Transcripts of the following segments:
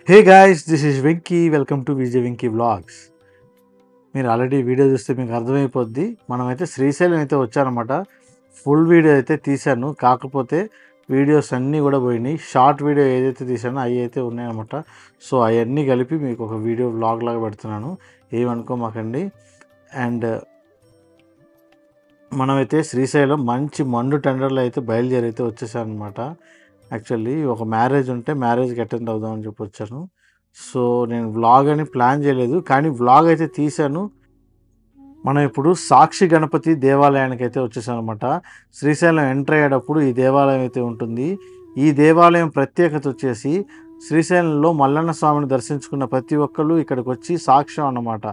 Hey guys, this is Vinky. Welcome to Vijay Vinky Vlogs. మీరు already video చూస్తే మీకు అర్థమైపోద్ది. మనమైతే శ్రీశైలం అయితే వచ్చానమాట. ఫుల్ వీడియో అయితే తీశాను. కాకపోతే వీడియోస్ అన్నీ కూడా పోయినాయి. షార్ట్ వీడియో ఏదైతే తీసానో అవి అయితే ఉన్నాయన్నమాట. సో అవన్నీ కలిపి మీకు ఒక వీడియో వ్లాగ్ లాగా పెడుతున్నాను. ఏమనుకోమాకండి. అండ్ మనమైతే శ్రీశైలం మంచి మండు టెండర్లో అయితే బయలుదేరి అయితే వచ్చేసాను అనమాట. యాక్చువల్లీ ఒక మ్యారేజ్ ఉంటే మ్యారేజ్కి అటెండ్ అవుదామని చెప్పి వచ్చాను. సో నేను వ్లాగ్ అని ప్లాన్ చేయలేదు, కానీ వ్లాగ్ అయితే తీశాను. మనం ఇప్పుడు సాక్షి గణపతి దేవాలయానికి అయితే వచ్చేసాం అనమాట. శ్రీశైలం ఎంటర్ అయ్యేటప్పుడు ఈ దేవాలయం అయితే ఉంటుంది. ఈ దేవాలయం ప్రత్యేకత వచ్చేసి శ్రీశైలంలో మల్లన్న స్వామిని దర్శించుకున్న ప్రతి ఒక్కళ్ళు ఇక్కడికి వచ్చి సాక్ష్యం అన్నమాట.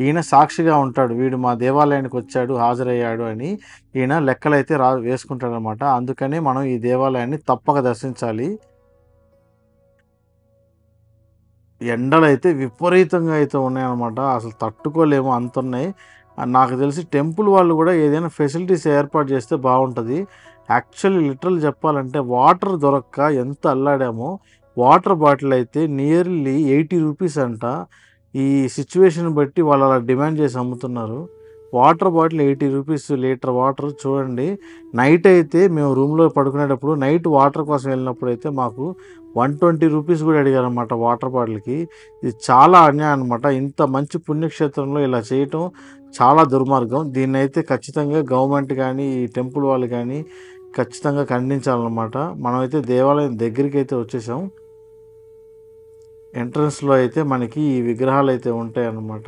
ఈయన సాక్షిగా ఉంటాడు, వీడు మా దేవాలయానికి వచ్చాడు, హాజరయ్యాడు అని ఈయన లెక్కలైతే వేసుకుంటాడు అనమాట. అందుకని మనం ఈ దేవాలయాన్ని తప్పక దర్శించాలి. ఎండలు అయితే విపరీతంగా అయితే ఉన్నాయన్నమాట. అసలు తట్టుకోలేము, అంత ఉన్నాయి. నాకు తెలిసి టెంపుల్ వాళ్ళు కూడా ఏదైనా ఫెసిలిటీస్ ఏర్పాటు చేస్తే బాగుంటుంది. యాక్చువల్లీ లిటరల్ చెప్పాలంటే వాటర్ దొరక్క ఎంత అల్లాడామో. వాటర్ బాటిల్ అయితే నియర్లీ 80 రూపీస్ అంట. ఈ సిచ్యువేషన్ బట్టి వాళ్ళు అలా డిమాండ్ చేసి అమ్ముతున్నారు. Water bottle 80 rupees litre water. చూడండి, నైట్ అయితే మేము రూమ్లో పడుకునేటప్పుడు నైట్ వాటర్ కోసం వెళ్ళినప్పుడు అయితే మాకు 120 రూపీస్ కూడా అడిగారనమాట వాటర్ బాటిల్కి. ఇది చాలా అన్యాయం అనమాట. ఇంత మంచి పుణ్యక్షేత్రంలో ఇలా చేయటం చాలా దుర్మార్గం. దీన్ని అయితే ఖచ్చితంగా గవర్నమెంట్ కానీ ఈ టెంపుల్ వాళ్ళు కానీ ఖచ్చితంగా ఖండించాలన్నమాట. మనమైతే దేవాలయం దగ్గరికి అయితే వచ్చేసాం. ఎంట్రన్స్లో అయితే మనకి ఈ విగ్రహాలు అయితే ఉంటాయి అన్నమాట.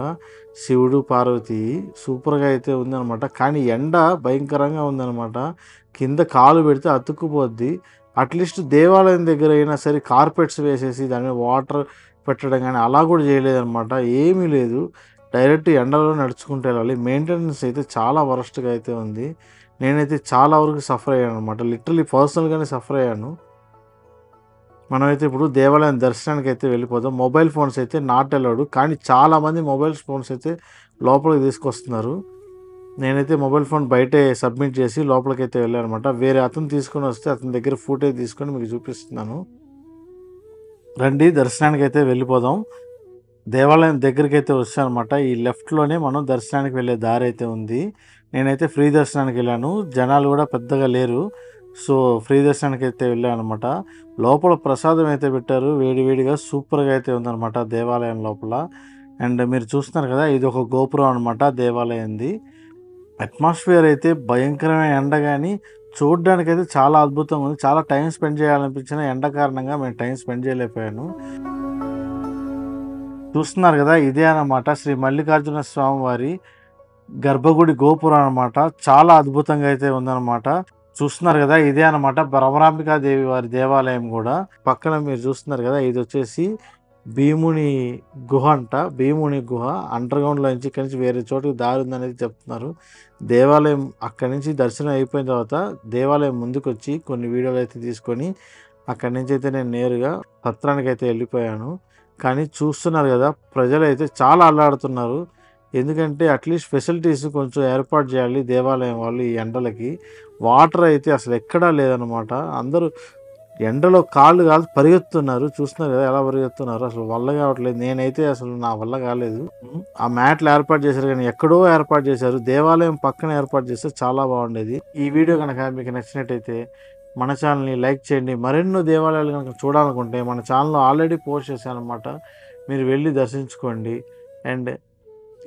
శివుడు పార్వతి సూపర్గా అయితే ఉందన్నమాట. కానీ ఎండ భయంకరంగా ఉందన్నమాట. కింద కాలు పెడితే అతుక్కుపోద్ది. అట్లీస్ట్ దేవాలయం దగ్గర అయినా సరే కార్పెట్స్ వేసేసి దాని మీద వాటర్ పెట్టడం కానీ అలా కూడా చేయలేదన్నమాట. ఏమీ లేదు, డైరెక్ట్ ఎండలో నడుచుకుంటూ వెళ్ళాలి. మెయింటెనెన్స్ అయితే చాలా వరస్ట్గా అయితే ఉంది. నేనైతే చాలా వరకు సఫర్ అయ్యాను అనమాట. లిటరలీ పర్సనల్గానే సఫర్ అయ్యాను. మనమైతే ఇప్పుడు దేవాలయం దర్శనానికి అయితే వెళ్ళిపోదాం. మొబైల్ ఫోన్స్ అయితే నాట్ అలౌడ్, కానీ చాలామంది మొబైల్ ఫోన్స్ అయితే లోపలికి తీసుకొస్తున్నారు. నేనైతే మొబైల్ ఫోన్ బయటే సబ్మిట్ చేసి లోపలికి అయితే వెళ్ళాను అనమాట. వేరే అతను తీసుకొని వస్తే అతని దగ్గర ఫుటేజ్ తీసుకొని మీకు చూపిస్తున్నాను. రండి, దర్శనానికి అయితే వెళ్ళిపోదాం. దేవాలయం దగ్గరికి అయితే వచ్చాను అనమాట. ఈ లెఫ్ట్లోనే మనం దర్శనానికి వెళ్ళే దారి అయితే ఉంది. నేనైతే ఫ్రీ దర్శనానికి వెళ్ళాను. జనాలు కూడా పెద్దగా లేరు. సో ఫ్రీ దర్శనానికి అయితే వెళ్ళాను అనమాట. లోపల ప్రసాదం అయితే పెట్టారు, వేడివేడిగా సూపర్గా అయితే ఉందన్నమాట దేవాలయం లోపల. అండ్ మీరు చూస్తున్నారు కదా, ఇది ఒక గోపురం అనమాట దేవాలయంది. అట్మాస్ఫియర్ అయితే భయంకరమైన ఎండ, కానీ చూడడానికి అయితే చాలా అద్భుతంగా ఉంది. చాలా టైం స్పెండ్ చేయాలనిపించిన ఎండ కారణంగా మేము టైం స్పెండ్ చేయలేకపోయాను. చూస్తున్నారు కదా, ఇదే అన్నమాట శ్రీ మల్లికార్జున స్వామి వారి గర్భగుడి గోపురం అనమాట. చాలా అద్భుతంగా అయితే ఉందన్నమాట. చూస్తున్నారు కదా, ఇదే అనమాట భ్రమరాంబికాదేవి వారి దేవాలయం కూడా. పక్కన మీరు చూస్తున్నారు కదా, ఇది వచ్చేసి భీముని గుహ అంట. భీముని గుహ అండర్గ్రౌండ్లో నుంచి ఇక్కడి నుంచి వేరే చోటుకి దారి ఉందనేది చెప్తున్నారు. దేవాలయం అక్కడి నుంచి దర్శనం అయిపోయిన తర్వాత దేవాలయం ముందుకు వచ్చి కొన్ని వీడియోలు అయితే తీసుకొని అక్కడి నుంచి అయితే నేను నేరుగా సత్రానికి అయితే వెళ్ళిపోయాను. కానీ చూస్తున్నారు కదా, ప్రజలు అయితే చాలా అల్లాడుతున్నారు. ఎందుకంటే అట్లీస్ట్ ఫెసిలిటీస్ కొంచెం ఏర్పాటు చేయాలి దేవాలయం వాళ్ళు. ఈ ఎండలకి వాటర్ అయితే అసలు ఎక్కడా లేదనమాట. అందరూ ఎండలో కాళ్ళు పరిగెత్తున్నారు. చూస్తున్నారు కదా ఎలా పరిగెత్తున్నారు, అసలు వల్ల కావట్లేదు. నేనైతే అసలు నా వల్ల కాలేదు. ఆ మ్యాట్లు ఏర్పాటు చేశారు, కానీ ఎక్కడో ఏర్పాటు చేశారు. దేవాలయం పక్కన ఏర్పాటు చేస్తే చాలా బాగుండేది. ఈ వీడియో కనుక మీకు నచ్చినట్టయితే మన ఛానల్ని లైక్ చేయండి. మరెన్నో దేవాలయాలు కనుక చూడాలనుకుంటే మన ఛానల్లో ఆల్రెడీ పోస్ట్ చేశాను అనమాట, మీరు వెళ్ళి దర్శించుకోండి. అండ్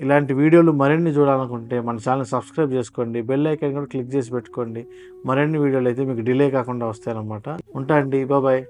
ఇలాంటి వీడియోలు మరిన్ని చూడాలనుకుంటే మన ఛానల్ సబ్స్క్రైబ్ చేసుకోండి, బెల్ ఐకాన్ కూడా క్లిక్ చేసి పెట్టుకోండి. మరిన్ని వీడియోలు అయితే మీకు డిలే కాకుండా వస్తాయన్నమాట. ఉంటా అండి, బాయ్.